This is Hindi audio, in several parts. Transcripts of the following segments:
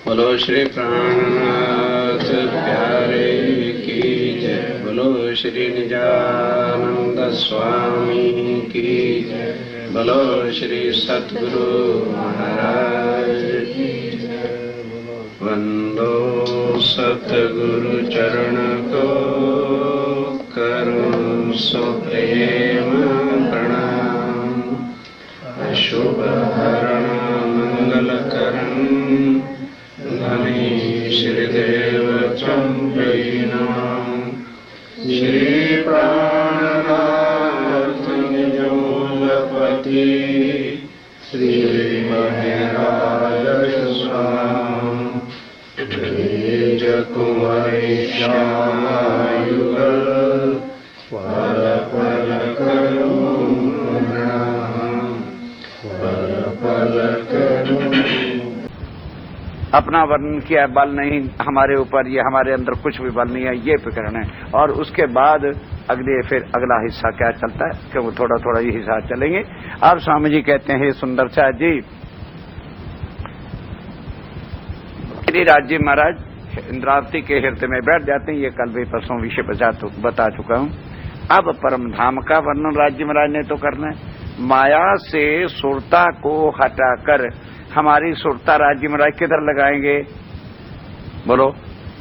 बोलो श्री प्राणनाथ प्यारे की जय। बोलो श्री निजानंद स्वामी की जय। बोलो श्री सतगुरु महाराज की जय। वंदो सतगुरु चरण को करो सो प्रेम प्रणाम। अशुभ हरण मंगल करण धनी श्रीदेव चंपई नाम। श्री प्राणनाथ निजमूलपति श्री महराज स्वाम। तेज कुंवरी श्यामायुगल पल पल करूं प्रणाम। पल पल करूं। अपना वर्णन किया बल नहीं हमारे ऊपर, ये हमारे अंदर कुछ भी बल नहीं है, ये प्रकरण है। और उसके बाद फिर अगला हिस्सा क्या चलता है कि वो थोड़ा थोड़ा ये हिस्सा चलेंगे। अब स्वामी जी कहते हैं, सुंदर साहब जी, गिरिराज जी महाराज इंद्रावती के हृदय में बैठ जाते हैं। ये कल भी परसों विषय बता चुका हूं। अब परम धाम का वर्णन राज्य महाराज ने तो करना है। माया से सुरता को हटाकर हमारी सुरता राज्य महाराज किधर लगाएंगे बोलो?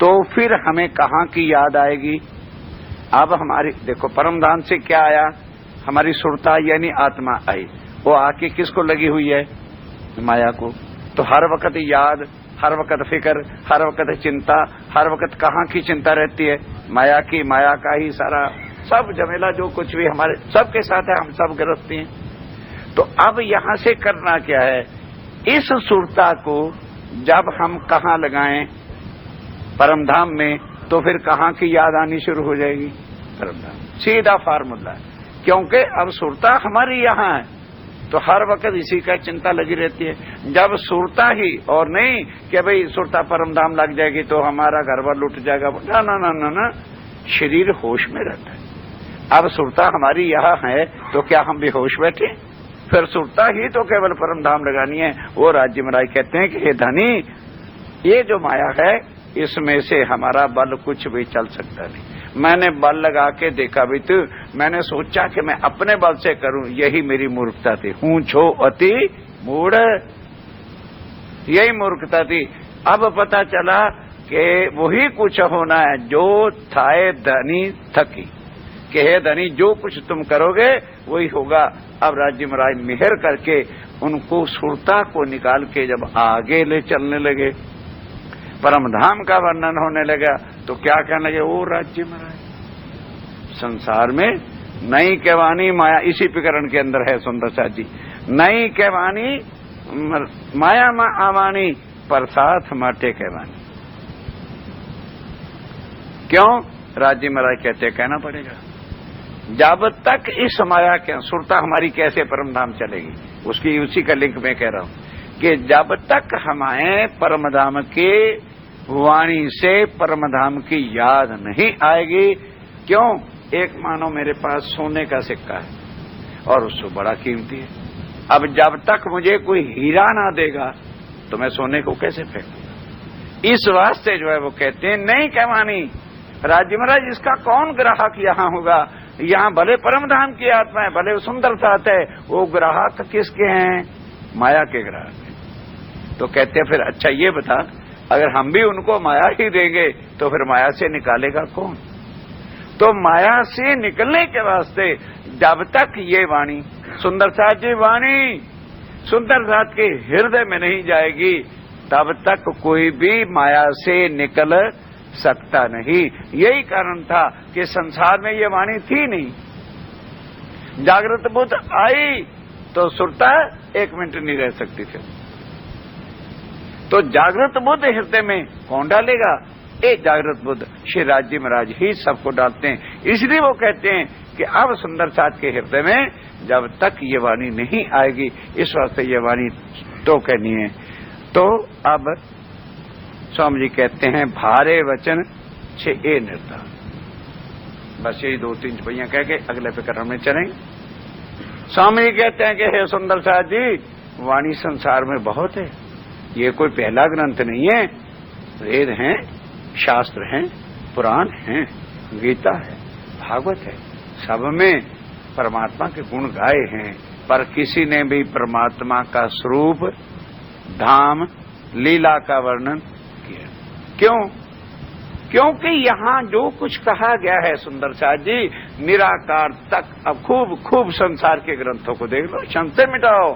तो फिर हमें कहाँ की याद आएगी? अब हमारी देखो परम धाम से क्या आया? हमारी सुरता यानी आत्मा आई, वो आके किसको लगी हुई है? माया को। तो हर वक्त याद, हर वक्त फिक्र, हर वक्त चिंता, हर वक्त कहाँ की चिंता रहती है? माया की। माया का ही सारा सब झमेला जो कुछ भी हमारे सबके साथ है, हम सब गृहस्थी हैं। तो अब यहां से करना क्या है? इस सुरता को जब हम कहाँ लगाएं परमधाम में, तो फिर कहाँ की याद आनी शुरू हो जाएगी? परमधाम। सीधा फार्मूला है, क्योंकि अब सुरता हमारी यहाँ है तो हर वक्त इसी का चिंता लगी रहती है। जब सुरता ही और नहीं कि भाई सुरता परमधाम लग जाएगी तो हमारा घर बार लुट जाएगा, ना ना ना ना ना, शरीर होश में रहता है। अब सुरता हमारी यहाँ है तो क्या हम भी होश बैठे? फिर सुरता ही तो केवल परमधाम लगानी है। वो राज्य महाराज कहते हैं कि हे धनी, ये जो माया है इसमें से हमारा बल कुछ भी चल सकता नहीं। मैंने बल लगा के देखा भी तो मैंने सोचा कि मैं अपने बल से करूं, यही मेरी मूर्खता थी। हूं छो अति मूढ़, यही मूर्खता थी। अब पता चला कि वही कुछ होना है जो थाए धनी थकी, कि हे धनी जो कुछ तुम करोगे वही होगा। अब राज्य महाराज मेहर करके उनको सुरता को निकाल के जब आगे ले चलने लगे, परमधाम का वर्णन होने लगा, तो क्या कहने लगे? ओ राज्य महाराज, संसार में नई केवानी माया, इसी प्रकरण के अंदर है सुंदर साथ जी, नई केवानी माया मा आवानी प्रसाद माटे केवानी। क्यों? राज्य महाराज कहते कहना पड़ेगा, जब तक इस माया के सुरता हमारी कैसे परमधाम चलेगी, उसकी उसी का लिंक में कह रहा हूं कि जब तक हमारे परमधाम के वाणी से परमधाम की याद नहीं आएगी। क्यों? एक मानो मेरे पास सोने का सिक्का है और उससे बड़ा कीमती है। अब जब तक मुझे कोई हीरा ना देगा तो मैं सोने को कैसे फेंकूंगा? इस वास्ते जो है वो कहते हैं नहीं कहवानी राज्य महाराज, इसका कौन ग्राहक यहाँ होगा? यहाँ भले परमधाम की आत्मा है, भले सुंदर साथ है, वो ग्राहक किसके हैं? माया के ग्राहक हैं। तो कहते हैं फिर अच्छा ये बता, अगर हम भी उनको माया ही देंगे तो फिर माया से निकालेगा कौन? तो माया से निकलने के वास्ते जब तक ये वाणी सुंदर साथ जी वाणी सुंदर साथ के हृदय में नहीं जाएगी, तब तक कोई भी माया से निकल सकता नहीं। यही कारण था कि संसार में ये वाणी थी नहीं। जागृत बुद्ध आई तो सुरता एक मिनट नहीं रह सकती थी। तो जागृत बुद्ध हृदय में कौन डालेगा? एक जागृत बुद्ध श्री राज्य महाराज ही सबको डालते हैं। इसलिए वो कहते हैं कि अब सुंदर साथ के हृदय में जब तक ये वाणी नहीं आएगी, इस वास्ते ये वाणी तो कहनी है। तो अब स्वामी जी कहते हैं भारे वचन छे ए निर्धार। बस यही 2-3 चुपैया कह के अगले प्रकरण में चलेंगे। स्वामी जी कहते हैं कि हे सुंदर साथ जी, वाणी संसार में बहुत है, ये कोई पहला ग्रंथ नहीं है। वेद हैं, शास्त्र हैं, पुराण हैं, गीता है, भागवत है, सब में परमात्मा के गुण गाए हैं, पर किसी ने भी परमात्मा का स्वरूप, धाम, लीला का वर्णन किया। क्यों? क्योंकि यहाँ जो कुछ कहा गया है सुंदर साथ जी, निराकार तक। अब खूब खूब संसार के ग्रंथों को देख लो, संशय मिटाओ।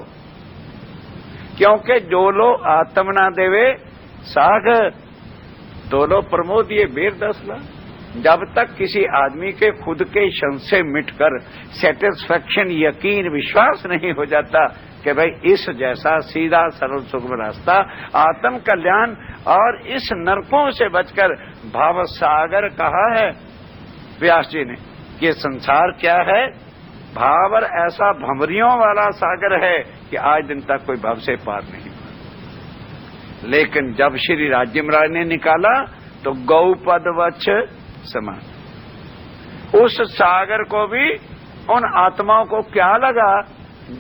क्योंकि जो लो आत्म ना देवे सागर, तो लो प्रमोद ये बेर 10 ला। जब तक किसी आदमी के खुद के संशय मिटकर सेटिस्फैक्शन, यकीन, विश्वास नहीं हो जाता कि भाई इस जैसा सीधा सरल सुगम रास्ता आत्म कल्याण और इस नरकों से बचकर भाव सागर कहा है व्यास जी ने कि संसार क्या है? भाव ऐसा भंवरियों वाला सागर है कि आज दिन तक कोई भव से पार नहीं हुआ। लेकिन जब श्री राज्य महाराज ने निकाला तो गौपद वच्छ समान, उस सागर को भी उन आत्माओं को क्या लगा?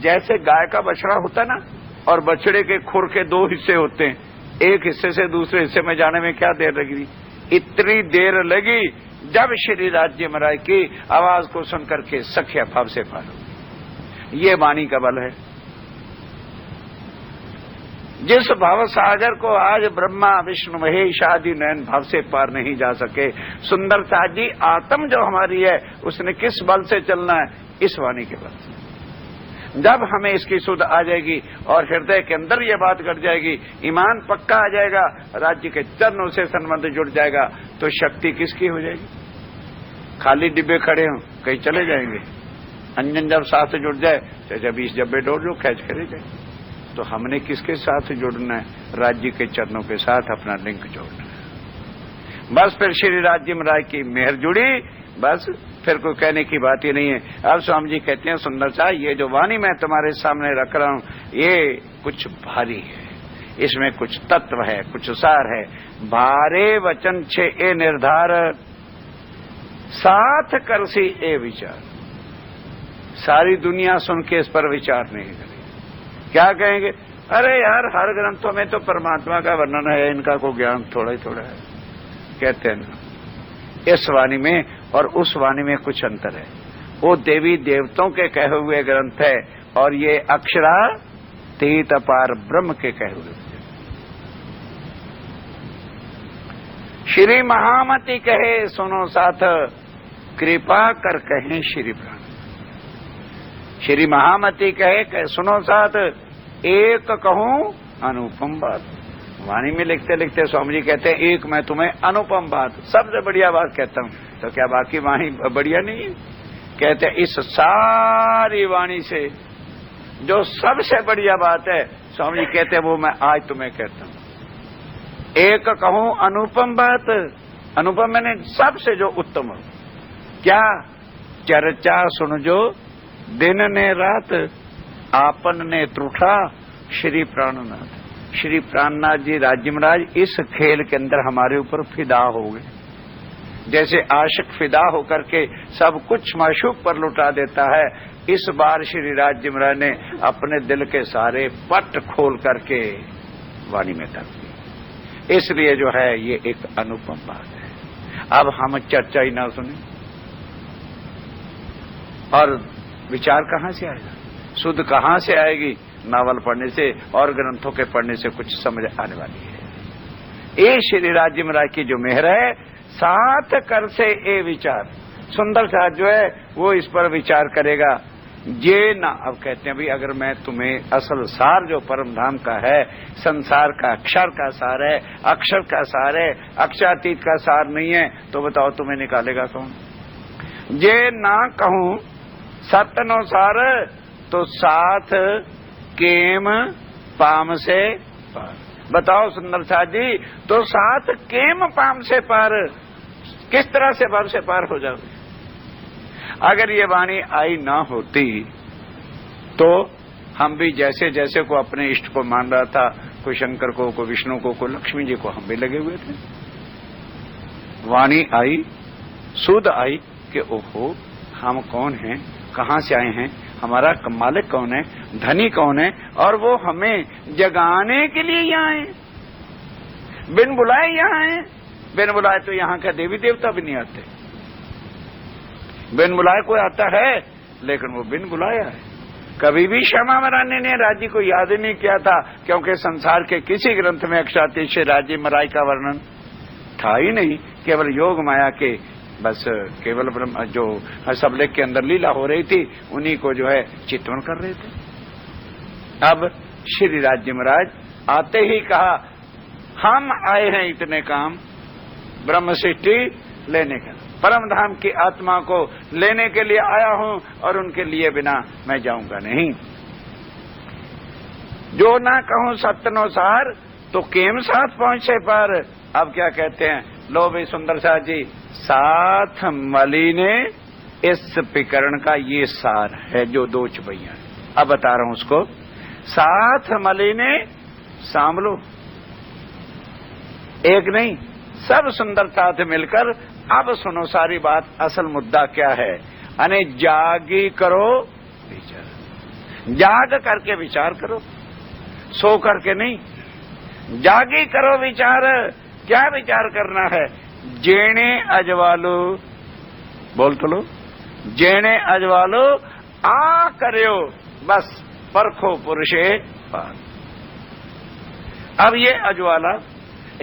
जैसे गाय का बछड़ा होता ना, और बछड़े के खुर के 2 हिस्से होते हैं, एक हिस्से से दूसरे हिस्से में जाने में क्या देर लगी? इतनी देर लगी जब श्री राज्य महाराज की आवाज को सुनकर के सख्या भाव से पार हो। ये वाणी का बल है। जिस भाव सागर को आज ब्रह्मा विष्णु महेश आदि नयन भाव से पार नहीं जा सके, सुंदरता जी आत्म जो हमारी है उसने किस बल से चलना है? इस वाणी के बल से। जब हमें इसकी सुध आ जाएगी और हृदय के अंदर ये बात घट जाएगी, ईमान पक्का आ जाएगा, राज्य के चरणों से संबंध जुड़ जाएगा, तो शक्ति किसकी हो जाएगी? खाली डिब्बे खड़े हों कहीं चले जाएंगे। अंजन जब साथ जुड़ जाए चाहे 20 डब्बे डोर जो खैच करे जाए। तो हमने किसके साथ जुड़ना है? राज्य के चरणों के साथ अपना लिंक जोड़ना है। बस फिर श्री राज्य महाराज की मेहर जुड़ी, बस फिर कोई कहने की बात ही नहीं है। अब स्वामी जी कहते हैं, सुंदर सा ये जो वाणी मैं तुम्हारे सामने रख रहा हूं ये कुछ भारी है, इसमें कुछ तत्व है, कुछ सार है। भारे वचन छे ए निर्धार, साथ करसी ए विचार। सारी दुनिया सुन के इस पर विचार नहीं करेगी। क्या कहेंगे? अरे यार हर ग्रंथों में तो परमात्मा का वर्णन है, इनका को ज्ञान थोड़ा ही थोड़ा है। कहते हैं ना, इस वाणी में और उस वाणी में कुछ अंतर है। वो देवी देवताओं के कहे हुए ग्रंथ है और ये अक्षरातीत अपार ब्रह्म के कहे हुए। श्री महामति कहे सुनो साथ, कृपा कर कहें श्री प्राण। श्री महामति कहे सुनो साथ, एक कहूं अनुपम बात। वाणी में लिखते लिखते स्वामी जी कहते हैं, एक मैं तुम्हें अनुपम बात, सबसे बढ़िया बात कहता हूं। तो क्या बाकी वाणी बढ़िया नहीं है? कहते हैं इस सारी वाणी से जो सबसे बढ़िया बात है, स्वामी जी कहते हैं वो मैं आज तुम्हें कहता हूं। एक कहूं अनुपम बात, अनुपम मैंने सबसे जो उत्तम हो। क्या? चर्चा सुन जो दिन ने रात, आपन ने त्रुठा श्री प्राणनाथ। श्री प्राणनाथ जी राज्य महाराज इस खेल के अंदर हमारे ऊपर फिदा हो गए। जैसे आशिक फिदा होकर के सब कुछ माशूक पर लुटा देता है, इस बार श्री राज्य महाराज ने अपने दिल के सारे पट खोल करके वाणी में कर दिए। इसलिए जो है ये एक अनुपम बात है। अब हम चर्चा ही ना सुने और विचार कहां से आएगा? शुद्ध कहां से आएगी? नावल पढ़ने से और ग्रंथों के पढ़ने से कुछ समझ आने वाली है। ये श्री राज्य महाराज की जो मेहर है, साथ कर से ए विचार। सुंदर सा जो है वो इस पर विचार करेगा। ये ना, अब कहते हैं भाई अगर मैं तुम्हें असल सार जो परम धाम का है, संसार का अक्षर का सार है, अक्षर का सार है, अक्षरातीत का सार नहीं है, तो बताओ तुम्हें निकालेगा कौन? ये ना कहूं सत्यनुसार, तो साथ केम पाम से पार। बताओ सुंदर साथ जी, तो साथ केम पाम से पार, किस तरह से पार से पार हो जाओगे? अगर ये वाणी आई ना होती तो हम भी जैसे जैसे को अपने इष्ट को मान रहा था, कोई शंकर को, कोई विष्णु को, लक्ष्मी जी को, हम भी लगे हुए थे। वाणी आई, सुध आई कि ओहो हम कौन हैं, कहां से आए हैं, हमारा मालिक कौन है, धनी कौन है, और वो हमें जगाने के लिए यहाँ आए, बिन बुलाए यहाँ आए। बिन बुलाए तो यहाँ का देवी देवता भी नहीं आते। बिन बुलाए कोई आता है, लेकिन वो बिन बुलाया है। कभी भी श्यामा महारानी ने राज्य को याद ही नहीं किया था, क्योंकि संसार के किसी ग्रंथ में अक्षरातीत से राज्य महाराज का वर्णन था ही नहीं। केवल योग माया के बस केवल ब्रह्म जो सबलेख के अंदर लीला हो रही थी, उन्हीं को जो है चित्रण कर रहे थे। अब श्री राज्य महाराज आते ही कहा, हम आए हैं इतने काम ब्रह्म सृष्टि लेने का, परम धाम की आत्मा को लेने के लिए आया हूं, और उनके लिए बिना मैं जाऊंगा नहीं। जो ना कहूं सत्यनुसार, तो केम साथ पहुंचे पार। अब क्या कहते हैं? लो भाई सुंदर साथ जी, साथ मली ने इस प्रकरण का ये सार है जो दो चुपैया। अब बता रहा हूं उसको। साथ मली ने सांभलो, एक नहीं सब सुंदरता से मिलकर। अब सुनो सारी बात, असल मुद्दा क्या है? अने जागी करो विचार, जाग करके विचार करो, सो करके नहीं। जागी करो विचार। क्या विचार करना है? जेने अजवालो, बोल तो लो, जेने अजवालो आ करो बस परखो पुरुषे पार। अब ये अजवाला,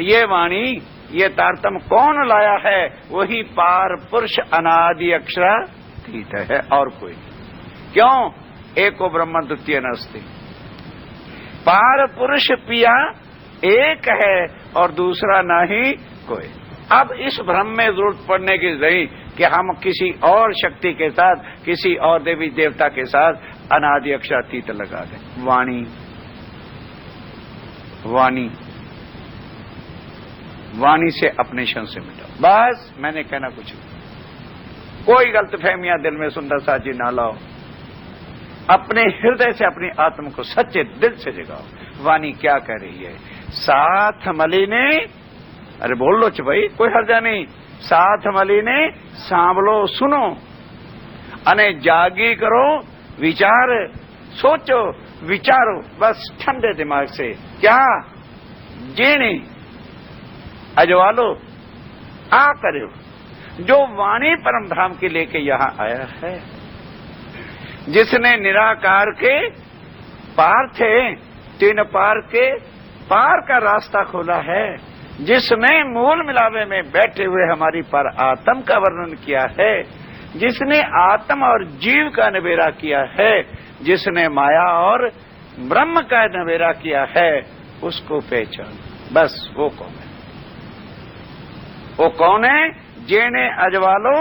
ये वाणी, ये तारतम कौन लाया है? वही पार पुरुष अनादि अक्षरातीत है और कोई नहीं। क्यों? एको ब्रह्म द्वितीय नास्ति। पार पुरुष पिया एक है और दूसरा नहीं कोई। अब इस भ्रम में जरूरत पड़ने की नहीं कि हम किसी और शक्ति के साथ, किसी और देवी देवता के साथ अनादि अक्षरातीत लगा दें। वाणी, वाणी, वाणी से अपने शन से मिटाओ। बस मैंने कहना कुछ नहीं। कोई गलतफहमियां दिल में सुंदर सा जी ना लाओ। अपने हृदय से अपनी आत्मा को सच्चे दिल से जगाओ। वाणी क्या कह रही है? साथ मली ने, अरे बोल लो भाई, कोई हर्जा नहीं। साथ मली ने सांभलो सुनो, अने जागी करो विचार, सोचो विचारो बस ठंडे दिमाग से। क्या? जेने अजवालो आ करो, जो वाणी परम धाम के लेके यहां आया है, जिसने निराकार के पार थे, तीन पार के पार का रास्ता खोला है, जिसने मूल मिलावे में बैठे हुए हमारी पर आत्म का वर्णन किया है, जिसने आत्म और जीव का नवेरा किया है, जिसने माया और ब्रह्म का नवेरा किया है, उसको पहचान। बस वो कौन है? वो कौन है? जेने अजवालो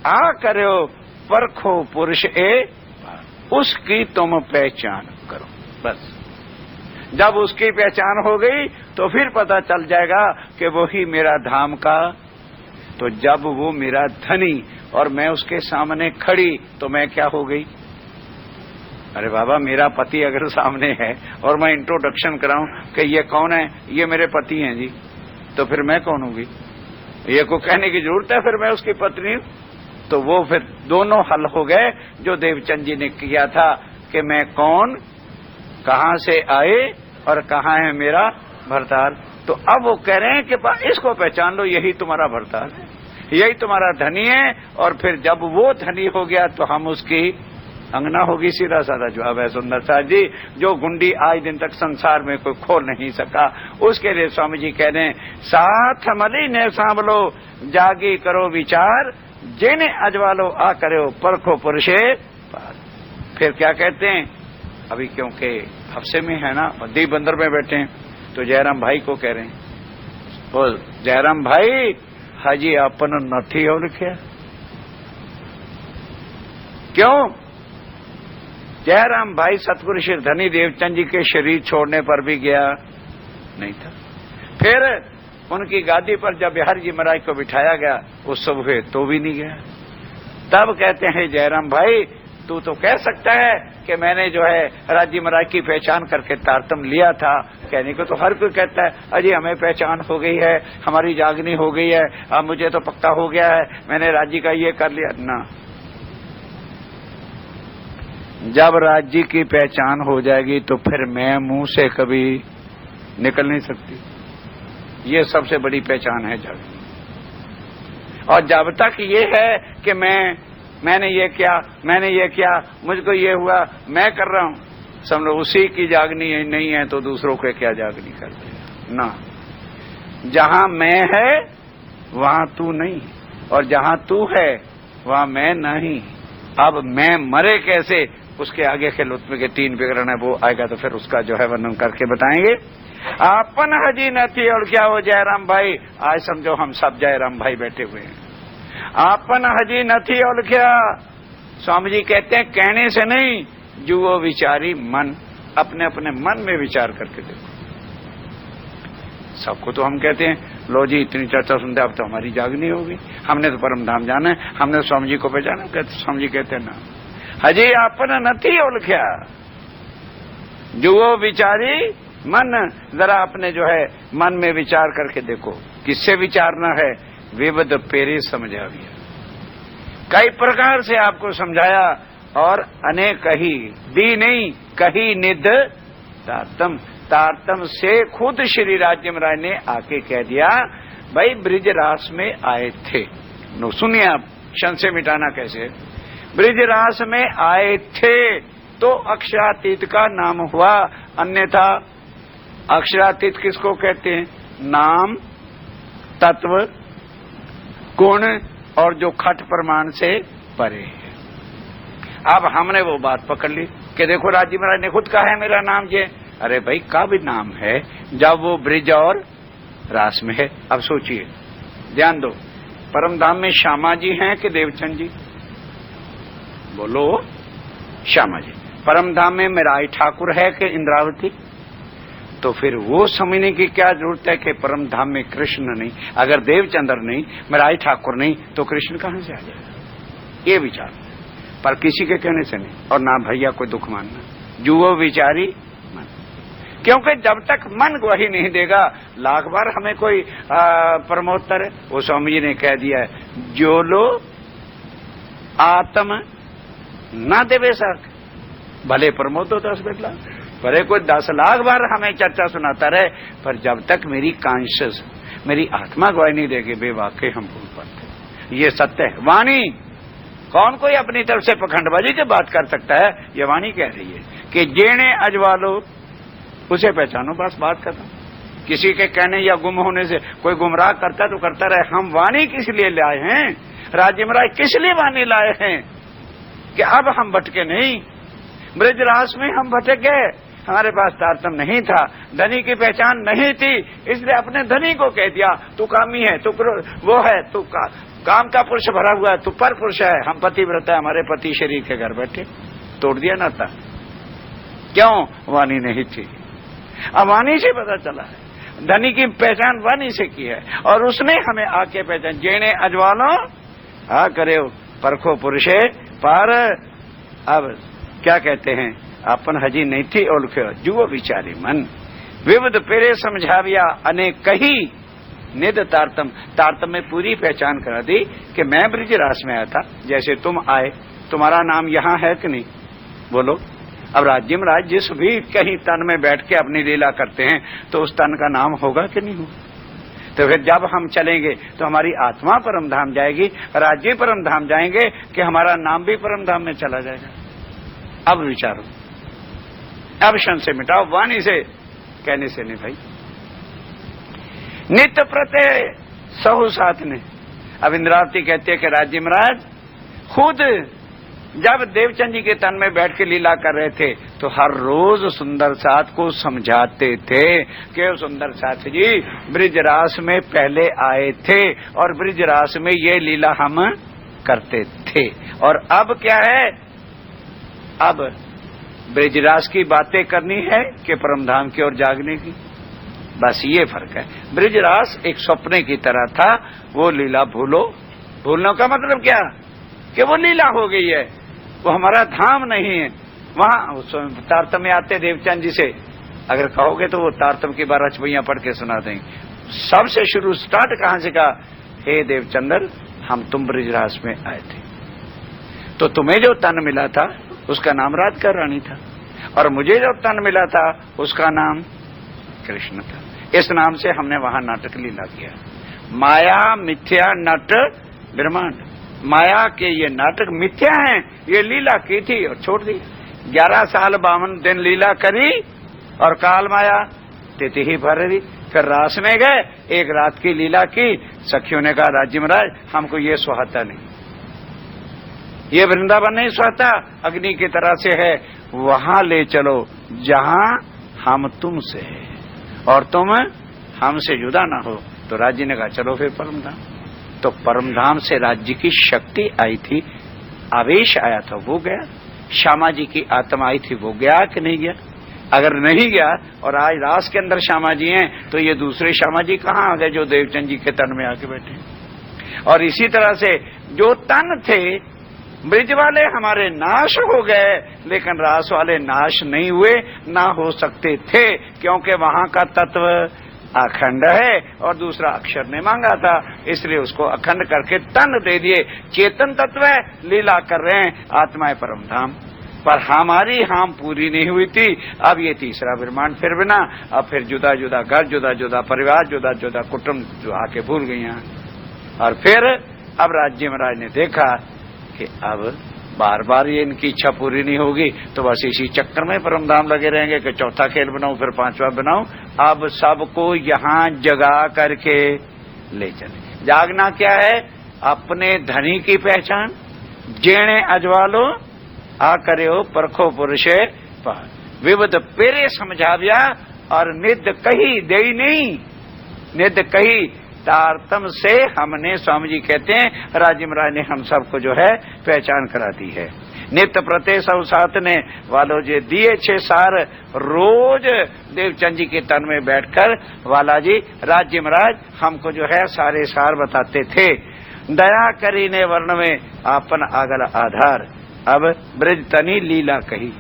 आ करो परखो पुरुष ए, उसकी तुम पहचान करो। बस जब उसकी पहचान हो गई तो फिर पता चल जाएगा कि वही मेरा धाम का। तो जब वो मेरा धनी और मैं उसके सामने खड़ी तो मैं क्या हो गई? अरे बाबा, मेरा पति अगर सामने है और मैं इंट्रोडक्शन कराऊं कि ये कौन है? ये मेरे पति हैं जी, तो फिर मैं कौन होगी? ये को कहने की जरूरत है फिर मैं उसकी पत्नी? तो वो फिर दोनों हल हो गए जो देवचंद जी ने किया था कि मैं कौन, कहां से आए और कहां है मेरा भरतार। तो अब वो कह रहे हैं कि इसको पहचान लो, यही तुम्हारा भरतार है, यही तुम्हारा धनी है। और फिर जब वो धनी हो गया तो हम उसकी अंगना होगी। सीधा साधा जवाब है सुंदर सा जी, जो गुंडी आज दिन तक संसार में कोई खोल नहीं सका। उसके लिए स्वामी जी कह रहे हैं, साथ मली ने सांभलो जागी करो विचार, जेने अजवालो आ करो परखो पुरुषे पार। फिर क्या कहते हैं? अभी क्योंकि हफ्से में है ना, दीप बंदर में बैठे हैं, तो जयराम भाई को कह रहे हैं, बोल जयराम भाई, हाजी अपन नथी हो लिखे। क्यों? जयराम भाई सतगुरु श्री धनी देवचंद जी के शरीर छोड़ने पर भी गया नहीं था। फिर उनकी गादी पर जब बिहार जी महाराज को बिठाया गया उस सब हुए तो भी नहीं गया। तब कहते हैं जयराम भाई, तू तो कह सकता है कि मैंने जो है राज्य महाराज की पहचान करके तारतम लिया था। कहने को तो हर कोई कहता है, अजी हमें पहचान हो गई है, हमारी जागनी हो गई है, अब मुझे तो पक्का हो गया है, मैंने राज्य का ये कर लिया ना। जब राज्य की पहचान हो जाएगी तो फिर मैं मुंह से कभी निकल नहीं सकती। ये सबसे बड़ी पहचान है जग। और जब तक ये है कि मैंने ये किया, मुझको ये हुआ, मैं कर रहा हूं, समझो उसी की जागनी नहीं है तो दूसरों को क्या जागनी करते ना। जहां मैं है वहां तू नहीं, और जहां तू है वहां मैं नहीं। अब मैं मरे कैसे, उसके आगे के लुत्फ के 3 विवरण है, वो आएगा तो फिर उसका जो है वर्णन करके बताएंगे। आपन हजी न थी और क्या हो जयराम भाई, आज समझो हम सब जयराम भाई बैठे हुए हैं। आपन हजी न थी और क्या, स्वामी जी कहते हैं कहने से नहीं, जुओ विचारी मन, अपने अपने मन में विचार करके देखो। सबको तो हम कहते हैं लो जी इतनी चर्चा सुनते अब तो हमारी जागनी होगी, हमने तो परम धाम जाना है, हमने तो स्वामी जी को पहचाना। कहते स्वामी जी कहते हैं ना, हजी आपन नथी ओलख्या, जुओ विचारी मन, जरा अपने जो है मन में विचार करके देखो। किससे विचारना है? विविध पेरे समझा भी, कई प्रकार से आपको समझाया और अनेक ही दी नहीं कही निध तारतम। तारतम से खुद श्री राज्य महाराज ने आके कह दिया, भाई ब्रिजरास में आए थे। नो सुनिए आप, क्षण से मिटाना कैसे। ब्रिजरास में आए थे तो अक्षरातीत का नाम हुआ, अन्यथा अक्षरातीत किसको कहते हैं? नाम, तत्व, गुण और जो खट प्रमाण से परे है। अब हमने वो बात पकड़ ली कि देखो राजी महाराज ने खुद कहा है मेरा नाम ये। अरे भाई का भी नाम है जब वो ब्रिज और रास में है। अब सोचिए, ध्यान दो, परमधाम में श्यामा जी हैं कि देवचंद जी? बोलो, श्यामा जी। परमधाम में मेराई ठाकुर है कि इंद्रावती? तो फिर वो समझने की क्या जरूरत है कि परमधाम में कृष्ण नहीं, अगर देवचंद्र नहीं, मेराई ठाकुर नहीं, तो कृष्ण कहां से आ जाएगा? ये विचार, पर किसी के कहने से नहीं। और ना भैया कोई दुख मानना, जुओ विचारी मन, क्योंकि जब तक मन वही नहीं देगा, लाख बार हमें कोई परमोत्तर है। वो स्वामी जी ने कह दिया है, जो लो आत्म ना देवे साख भले प्रमोद हो 10 बेटला, भले कोई 10 लाख बार हमें चर्चा सुनाता रहे, पर जब तक मेरी कॉन्शियस, मेरी आत्मा गवाही नहीं देगी, बेवाकई हम भूल पाते। ये सत्य है। वाणी, कौन कोई अपनी तरफ से पखंडबाजी की बात कर सकता है? ये वाणी कह रही है कि जेने अजवालो उसे पहचानो, बस बात खत्म। किसी के कहने या गुम होने से कोई गुमराह करता तो करता रहे। हम वाणी किस लिए लाए हैं? राज्य महाराज किस लिए वाणी लाए हैं? कि अब हम भटके नहीं। ब्रजरास में हम भटक गए, हमारे पास तारतम नहीं था, धनी की पहचान नहीं थी, इसलिए अपने धनी को कह दिया तू कामी है, तू वो है, तू काम का पुरुष भरा हुआ है, तू पर पुरुष है, हम पतिव्रत है, हमारे पति शरीर के घर बैठे। तोड़ दिया ना था। क्यों? वाणी नहीं थी। अब वाणी से पता चला है, धनी की पहचान वाणी से की है, और उसने हमें आके पहचान। जेने अजवालो आ करे परखो पुरुषे पर। अब क्या कहते हैं, अपन हजी नहीं थी ओळख्यो जुओ विचारी मन, विविध पेरे समझाविया अनेक कही निध तारतम। तारतम में पूरी पहचान करा दी कि मैं ब्रिजरास में आया था, जैसे तुम आए। तुम्हारा नाम यहाँ है कि नहीं? बोलो। अब राज्य महाराज जिस भी कहीं तन में बैठ के अपनी लीला करते हैं, तो उस तन का नाम होगा कि नहीं होगा? तो फिर जब हम चलेंगे तो हमारी आत्मा परमधाम जाएगी, राज्य परमधाम जाएंगे कि हमारा नाम भी परमधाम में चला जाएगा। अब विचारो, अब क्षण से मिटाओ, वाणी से कहने से नहीं भाई। नित्य प्रत्यय सहु साथ ने। अब इंद्रावती कहती है कि राज्य महाराज खुद जब देवचंद जी के तन में बैठ के लीला कर रहे थे, तो हर रोज सुंदर साथ को समझाते थे कि सुंदर साथ जी ब्रिजरास में पहले आए थे और ब्रिजरास में ये लीला हम करते थे। और अब क्या है? अब ब्रिजरास की बातें करनी है कि परमधाम की ओर जागने की? बस ये फर्क है। ब्रिजरास एक सपने की तरह था, वो लीला भूलो। भूलने का मतलब क्या? कि वो लीला हो गई है, वो हमारा धाम नहीं है। वहां तारतम में आते देवचंद जी से अगर कहोगे तो वो तारतम की 12 छपैया पढ़ के सुना देंगे। सबसे शुरू स्टार्ट कहां से कहा? हे देवचंद्र, हम तुम ब्रिजरास में आए थे, तो तुम्हें जो तन मिला था उसका नाम राधिका रानी था, और मुझे जो तन मिला था उसका नाम कृष्ण था। इस नाम से हमने वहां नाटक लीला किया। माया मिथ्या नट ब्रह्मांड। माया के ये नाटक मिथ्या हैं, ये लीला की थी और छोड़ दी। 11 साल 52 दिन लीला करी और काल माया तिथि ही भर दी। फिर रास में गए, एक रात की लीला की। सखियों ने कहा राज्य महाराज हमको ये सुहाता नहीं, ये वृंदावन नहीं सुहाता, अग्नि की तरह से है, वहां ले चलो जहां हम तुमसे है और तुम हमसे जुदा ना हो। तो राज्य ने कहा चलो फिर परमधाम। तो परमधाम से राज्य की शक्ति आई थी, आवेश आया था, वो गया। श्यामा जी की आत्मा आई थी, वो गया कि नहीं गया? अगर नहीं गया और आज रास के अंदर श्यामा जी हैं, तो ये दूसरे श्यामा जी कहाँ आ गए जो देवचंद जी के तन में आके बैठे? और इसी तरह से जो तन थे ब्रिज वाले हमारे नाश हो गए, लेकिन रास वाले नाश नहीं हुए, ना हो सकते थे, क्योंकि वहां का तत्व अखंड है और दूसरा अक्षर ने मांगा था, इसलिए उसको अखंड करके तन दे दिए। चेतन तत्व है, लीला कर रहे हैं, आत्माएं परमधाम। पर हमारी हाम पूरी नहीं हुई थी। अब ये तीसरा ब्रह्मांड फिर बना, अब फिर जुदा जुदा घर, जुदा जुदा परिवार, जुदा जुदा कुटुंब जो आके भूल गई हैं। और फिर अब राज्य महाराज ने देखा कि अब बार बार ये इनकी इच्छा पूरी नहीं होगी, तो बस इसी चक्कर में परमधाम लगे रहेंगे कि चौथा खेल बनाऊं फिर पांचवा बनाऊं। अब सबको यहां जगा करके ले चले। जागना क्या है? अपने धनी की पहचान, जेणे अजवालो आ करो परखो पुरुषे पार, विविध पेरे समझाव्या और निध कही दे नहीं, निध कही तारतम से हमने, स्वामी जी कहते हैं राजी महाराज ने हम सबको जो है पहचान करा दी है। नित्य प्रत्यय सब साथ ने वालो जे दिए 6 सार, रोज देवचंद जी के तन में बैठकर वाला जी राज्य महाराज हमको जो है सारे सार बताते थे। दया करी ने वर्ण में आपन आगल आधार, अब ब्रज तनी लीला कही।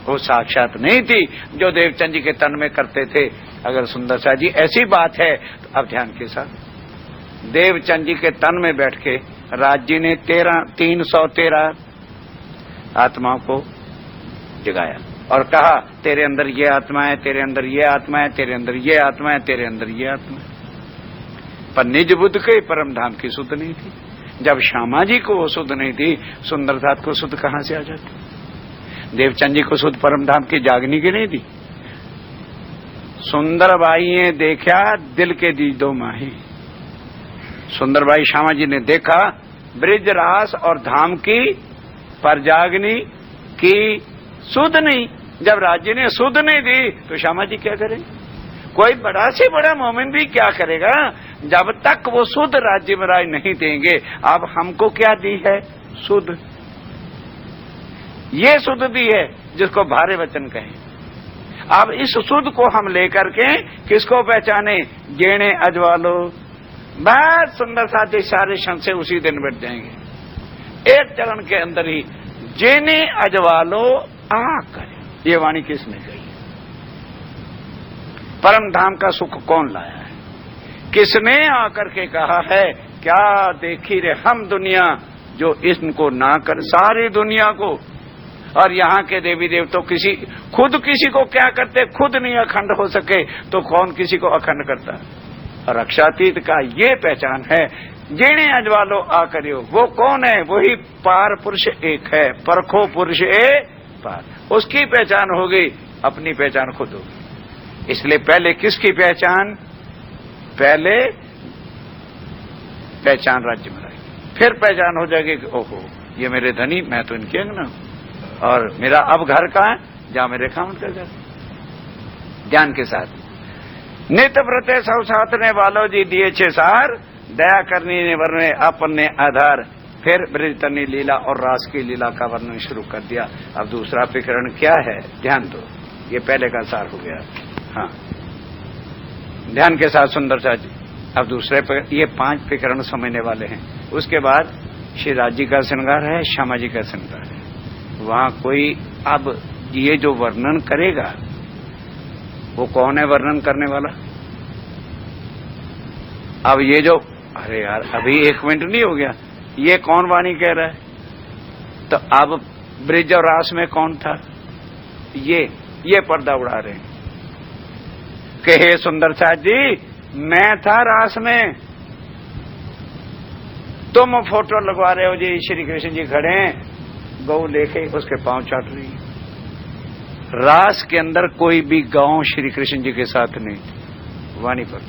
वो साक्षात नहीं थी जो देवचंद जी के तन में करते थे। अगर सुंदर सा जी ऐसी बात है तो अब ध्यान के साथ देवचंद जी के तन में बैठ के राज जी ने 313 आत्माओं को जगाया और कहा तेरे अंदर ये आत्मा है, तेरे अंदर ये आत्मा है, तेरे अंदर ये आत्मा है, तेरे अंदर ये आत्मा है। पर निज बुद्ध के परम धाम की सुध नहीं थी। जब श्यामा जी को वो सुध नहीं थी, सुंदरसाद को सुध कहां से आ जाती? देवचंद जी को सुध परम धाम की जागनी की नहीं थी। सुंदरबाई ने देखा दिल के दी 2 माही। सुंदरबाई श्यामा जी ने देखा ब्रिज रास और धाम की पर जागनी की सुध नहीं। जब राज्य ने सुध नहीं दी तो श्यामा जी क्या करें? कोई बड़ा से बड़ा मोमिन भी क्या करेगा जब तक वो सुध राज्य महाराज नहीं देंगे। अब हमको क्या दी है? सुध। ये सुध दी है जिसको भारे वचन कहें। अब इस सुध को हम लेकर के किसको पहचाने? जेणे अजवालो। बस सुंदर साथी सारे क्षण से उसी दिन बैठ जाएंगे। एक चरण के अंदर ही जेने अजवालो आ करे। ये वाणी किसने कही? परम धाम का सुख कौन लाया है? किसने आकर के कहा है? क्या देखी रे हम दुनिया जो इनको ना कर, सारी दुनिया को। और यहाँ के देवी देवता खुद किसी को क्या करते? खुद नहीं अखंड हो सके तो कौन किसी को अखंड करता? और अक्षातीत का ये पहचान है। जेणे अजवालो आ करियो, वो कौन है? वही पार पुरुष एक है, परखो पुरुष ए पार। उसकी पहचान हो गई, अपनी पहचान खुद होगी। इसलिए पहले किसकी पहचान? पहले पहचान राज्य में रहेगी, फिर पहचान हो जाएगी कि ओहो ये मेरे धनी, मैं तो इनके अंगना, और मेरा अब घर कहाँ है? जहां मेरे खामन का घर। ध्यान के साथ नित्य प्रत्यय सब साधने वालों जी दिए 6 सार, दया करनी ने वर्णे अपन ने आधार। फिर ब्रज तनी लीला और रास की लीला का वर्णन शुरू कर दिया। अब दूसरा प्रकरण क्या है? ध्यान दो, ये पहले का सार हो गया। हाँ, ध्यान के साथ सुंदर सा जी। अब दूसरे ये 5 प्रकरण समझने वाले हैं। उसके बाद श्री राज जी का श्रृंगार है, श्यामा जी का श्रृंगार है। वहां कोई अब ये जो वर्णन करेगा वो कौन है वर्णन करने वाला? अब ये जो, अरे यार अभी 1 मिनट नहीं हो गया, ये कौन वाणी कह रहा है? तो अब ब्रिज और रास में कौन था? ये पर्दा उड़ा रहे हैं कि हे सुंदर साथ जी, मैं था रास में, तुम फोटो लगवा रहे हो जी, श्री कृष्ण जी खड़े हैं, गौ लेके उसके पांव चाट रही है। रास के अंदर कोई भी गौ श्री कृष्ण जी के साथ नहीं थी वाणी पर।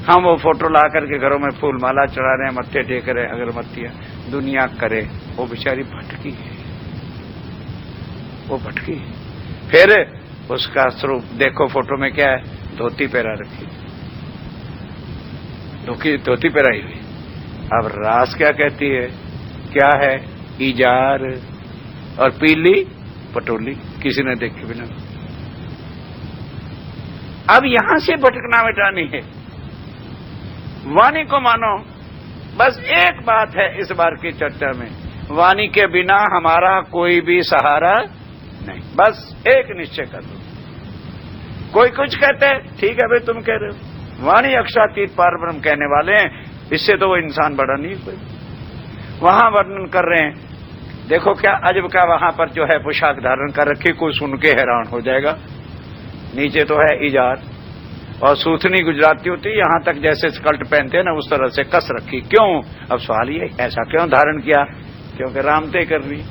हम वो फोटो ला करके घरों में फूल माला चढ़ा रहे हैं, मत्थे टेक रहे हैं, अगरबत्तियां दुनिया करे। वो बेचारी भटकी है, वो भटकी। फिर उसका स्वरूप देखो, फोटो में क्या है? धोती पहरा रखी, धोती पहराई हुई। अब रास क्या कहती है? क्या है? इजार और पीली पटोली, किसी ने देखे बिना। अब यहां से भटकना मिटानी है, वाणी को मानो। बस एक बात है इस बार की चर्चा में, वाणी के बिना हमारा कोई भी सहारा नहीं। बस एक निश्चय कर लो। कोई कुछ कहते हैं, ठीक है भाई तुम कह रहे हो, वाणी अक्षातीत पारब्रह्म कहने वाले हैं, इससे तो वो इंसान बड़ा नहीं कोई। वहां वर्णन कर रहे हैं देखो क्या अजब का वहां पर जो है पोशाक धारण कर रखी, कोई सुन के हैरान हो जाएगा। नीचे तो है इजार और सूथनी गुजराती होती, यहां तक जैसे स्कर्ट पहनते हैं ना उस तरह से कस रखी। क्यों? अब सवाल ये, ऐसा क्यों धारण किया? क्योंकि रामते करनी।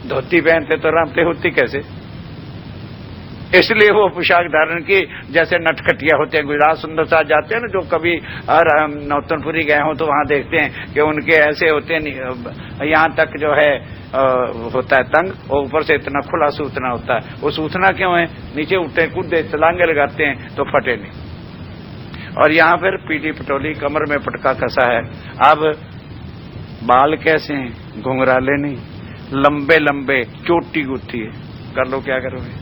धोती पहनते तो रामते होती कैसे, इसलिए वो पोशाक धारण की। जैसे नटखटिया होते हैं, गुजरात सुंदर साथ जाते हैं ना, जो कभी नौतनपुरी गए हो तो वहां देखते हैं कि उनके ऐसे होते हैं, यहां तक जो है होता है तंग, और ऊपर से इतना खुला सूतना होता है। वो सूतना क्यों है? नीचे उठते कूदते छलांगे लगाते हैं तो फटे नहीं। और यहाँ पर पीटी पटोली, कमर में पटका कसा है। अब बाल कैसे हैं? घुंघराले नहीं, लंबे लंबे, चोटी गुत्थी है। कर लो क्या करोगे?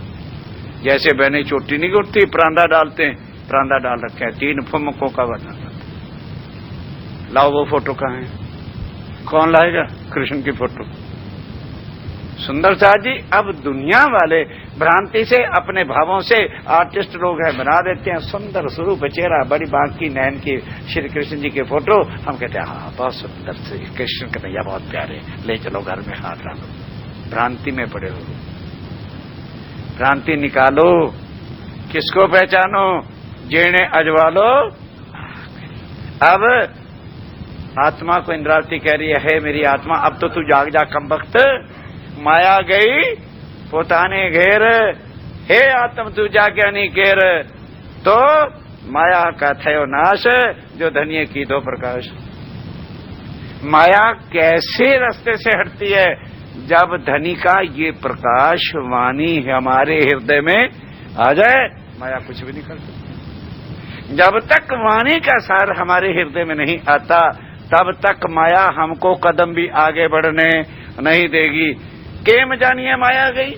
जैसे बहने चोटी नहीं गुत्थी, परांदा डालते हैं, परांदा डाल रखे हैं। 3 फुमकों का वर्णन करता। लाओ वो फोटो कहाँ है? कौन लाएगा कृष्ण की फोटो? सुंदर साथ जी। अब दुनिया वाले भ्रांति से, अपने भावों से आर्टिस्ट लोग हैं, बना देते हैं सुंदर स्वरूप चेहरा, बड़ी बांकी नैन की श्री कृष्ण जी के फोटो। हम कहते हैं हाँ बहुत सुंदर से कृष्ण कन्हैया बहुत प्यारे, ले चलो घर में हाथ डालो। भ्रांति में पड़े हो, भ्रांति निकालो। किसको पहचानो? जेने अजवालो। अब आत्मा को इंद्रावती कह रही है, हे मेरी आत्मा अब तो तू जाग जा कमबख्त, माया गई पोताने घेर, हे आत्म तू जाग्या नहीं घेर। तो माया का थयो नाश, जो धनिये की दो प्रकाश। माया कैसे रास्ते से हटती है? जब धनी का ये प्रकाश वाणी हमारे हृदय में आ जाए, माया कुछ भी नहीं कर सकती। जब तक वाणी का सार हमारे हृदय में नहीं आता, तब तक माया हमको कदम भी आगे बढ़ने नहीं देगी। केम जानिए माया गई।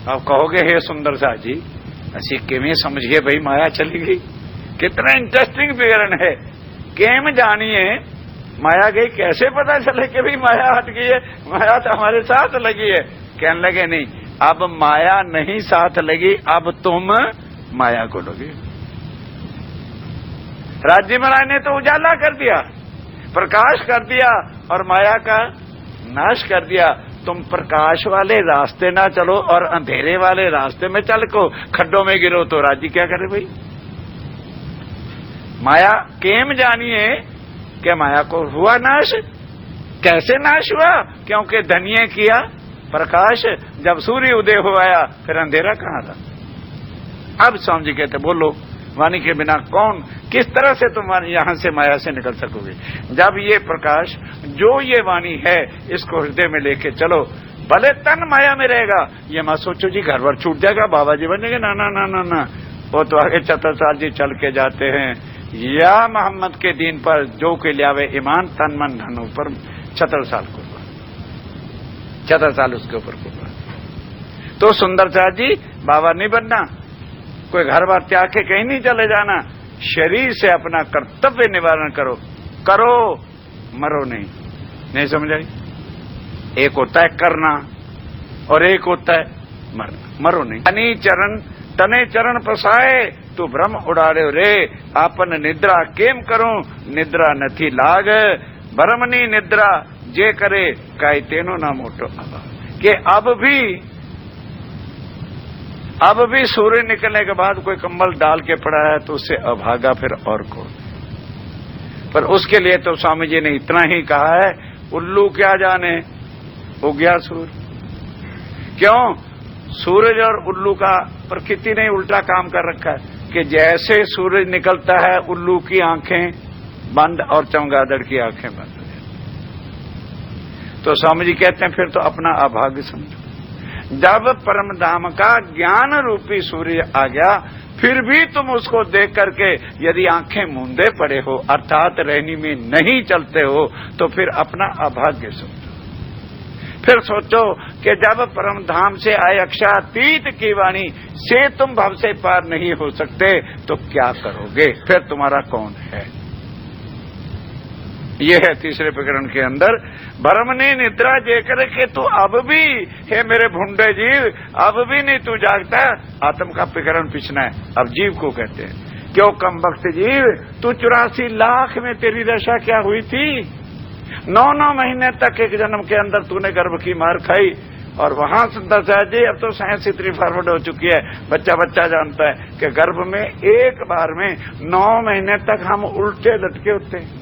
अब कहोगे हे सुंदर सा जी, ऐसी केमे समझिए भाई माया चली गई। कितना इंटरेस्टिंग विवरण है। केम जानिए माया गई, कैसे पता चले कि भाई माया हट गई है? माया तो हमारे साथ लगी है। कहने लगे नहीं, अब माया नहीं साथ लगी, अब तुम माया को लोगे। राज्य महाराज ने तो उजाला कर दिया, प्रकाश कर दिया और माया का नाश कर दिया। तुम प्रकाश वाले रास्ते ना चलो और अंधेरे वाले रास्ते में चल को खड्डों में गिरो तो राज्य क्या करे भाई? माया केम जानिए कि माया को हुआ नाश। कैसे नाश हुआ? क्योंकि धनिये किया प्रकाश। जब सूर्य उदय हो आया फिर अंधेरा कहां था? अब स्वामी जी कहते बोलो, वाणी के बिना कौन, किस तरह से तुम यहां से माया से निकल सकोगे? जब ये प्रकाश, जो ये वाणी है, इसको हृदय में लेके चलो। भले तन माया में रहेगा, ये मत सोचो जी घर भर छूट जाएगा, बाबा जी बनेंगे। ना ना ना ना ना, वो तो आगे 4 जी चल के जाते हैं। या मोहम्मद के दीन पर जो के लियावे ईमान, तन मन धन ऊपर 4 साल को 4 साल उसके ऊपर कुर्बान। तो सुंदर साथ जी बाबा नहीं बनना, कोई घर बार त्याग के कहीं नहीं चले जाना। शरीर से अपना कर्तव्य निवारण करो, करो मरो नहीं समझ आई? एक होता है करना और एक होता है मरना। मरो नहीं। तने चरण पसाए तू भ्रम उड़ाड़े रे, आपन निद्रा केम करूं, निद्रा नथी लाग, भरमनी निद्रा जे करे काई तेनो ना मोटो। कि अब भी सूर्य निकलने के बाद कोई कंबल डाल के पड़ा है तो उससे अभागा फिर और कौन? पर उसके लिए तो स्वामी जी ने इतना ही कहा है, उल्लू क्या जाने उगया सूर्य। क्यों? सूरज और उल्लू का प्रकृति ने उल्टा काम कर रखा है कि जैसे सूरज निकलता है उल्लू की आंखें बंद और चमगादड़ की आंखें बंद हो जाती। तो स्वामी जी कहते हैं फिर तो अपना अभाग्य समझो। जब परम धाम का ज्ञान रूपी सूर्य आ गया, फिर भी तुम उसको देख करके यदि आंखें मूंदे पड़े हो, अर्थात रहनी में नहीं चलते हो, तो फिर अपना अभाग्य समझो। फिर सोचो कि जब परम धाम से आए अक्षातीत की वाणी से तुम भव से पार नहीं हो सकते तो क्या करोगे? फिर तुम्हारा कौन है? यह है तीसरे प्रकरण के अंदर। भरमनी निद्रा जेकर के तू अब भी, हे मेरे भुंडे जीव, अब भी नहीं तू जागता। आत्म का प्रकरण पिछना है, अब जीव को कहते हैं। क्यों कम वक्त जीव, तू 84 लाख में तेरी दशा क्या हुई थी? 9 महीने तक एक जन्म के अंदर तूने गर्भ की मार खाई, और वहां से दर्शाया जी अब तो साइंस इतनी फॉरवर्ड हो चुकी है, बच्चा जानता है कि गर्भ में एक बार में 9 महीने तक हम उल्टे लटके होते हैं।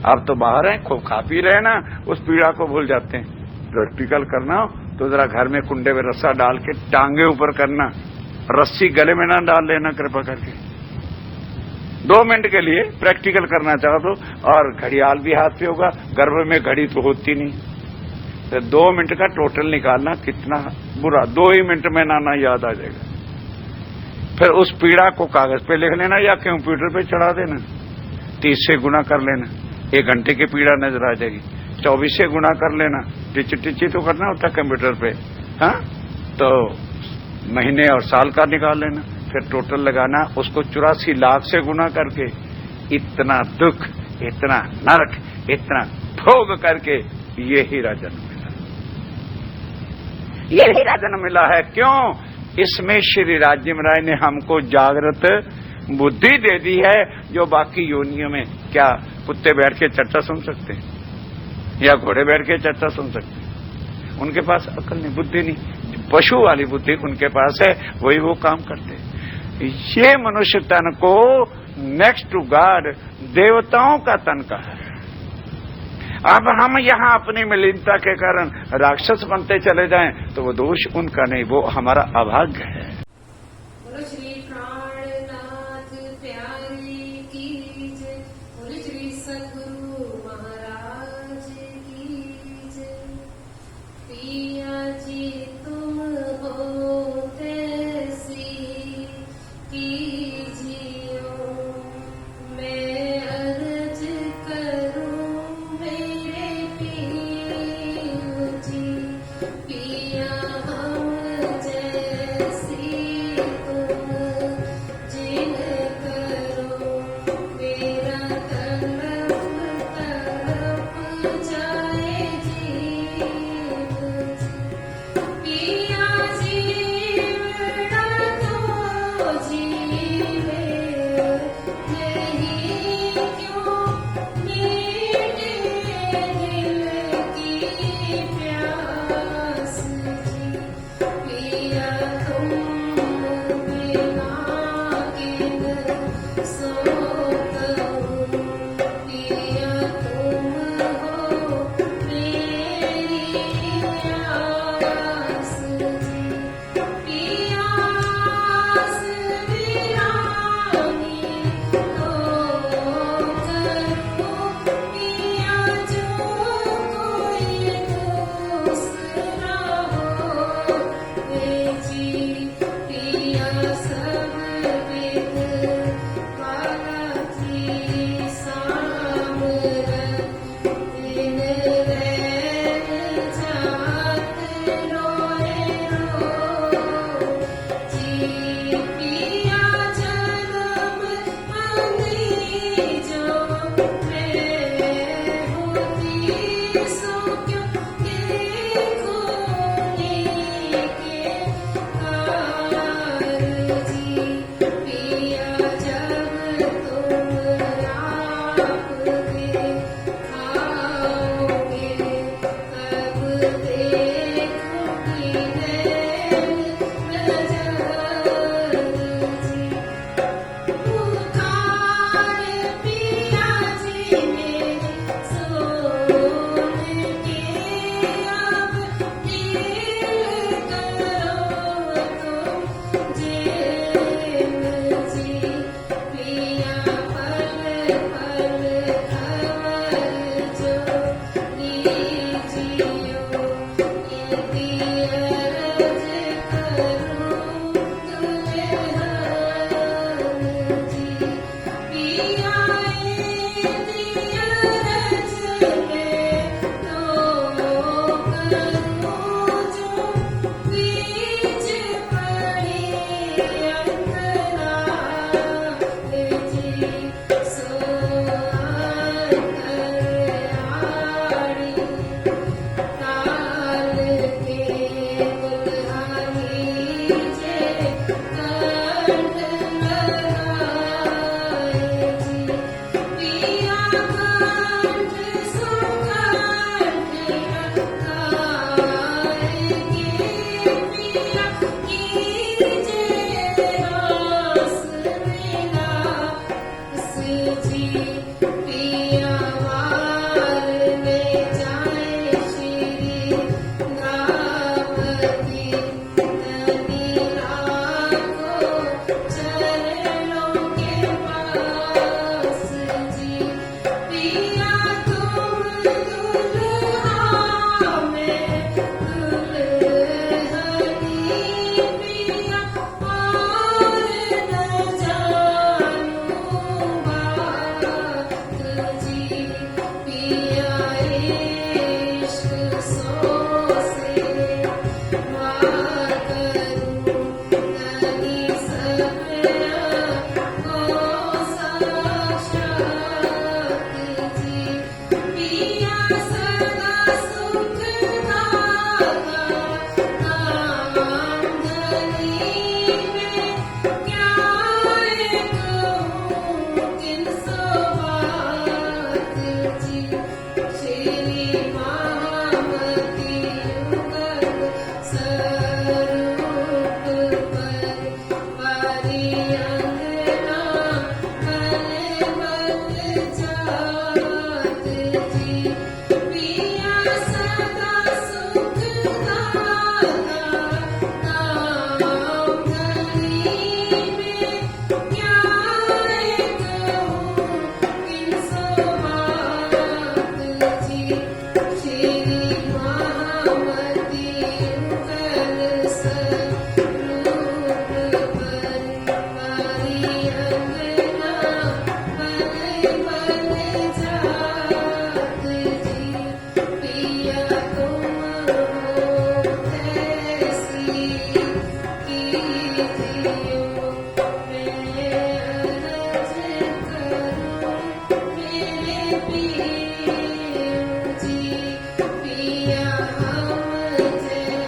अब तो बाहर हैं, खूब खा पी रहे ना, उस पीड़ा को भूल जाते हैं। प्रैक्टिकल करना हो तो जरा घर में कुंडे में रस्सा डाल के टांगे ऊपर करना, रस्सी गले में ना डाल लेना कृपा करके। 2 मिनट के लिए प्रैक्टिकल करना चाहो तो, और घड़ियाल भी हाथ पे होगा, गर्भ में घड़ी तो होती नहीं, तो 2 मिनट का टोटल निकालना कितना बुरा। 2 ही मिनट में नाना याद आ जाएगा। फिर उस पीड़ा को कागज पे लिख लेना या कंप्यूटर पे चढ़ा देना, 30 से गुना कर लेना, 1 घंटे की पीड़ा नजर आ जाएगी। 24 से गुना कर लेना, टिची तो करना होता कंप्यूटर पे, हाँ, तो महीने और साल का निकाल लेना, फिर टोटल लगाना, उसको 84 लाख से गुना करके इतना दुख, इतना नरक, इतना भोग करके ये हीरा जन्म मिला। ये हीरा जन्म मिला है क्यों? इसमें श्री राजिम राय ने हमको जागृत बुद्धि दे दी है, जो बाकी योनियों में क्या कुत्ते बैठ के चर्चा सुन सकते हैं या घोड़े बैठ के चर्चा सुन सकते हैं? उनके पास अकल नहीं, बुद्धि नहीं, पशु वाली बुद्धि उनके पास है, वही वो काम करते हैं। ये मनुष्य तन को नेक्स्ट टू गॉड, देवताओं का तन का है। अब हम यहाँ अपनी मलिनता के कारण राक्षस बनते चले जाएं तो वो दोष उनका नहीं, वो हमारा अभाग्य है।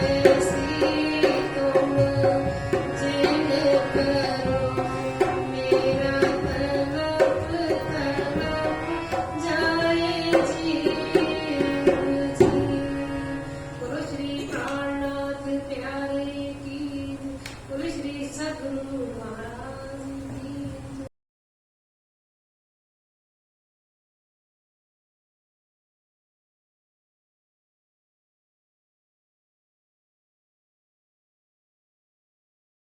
है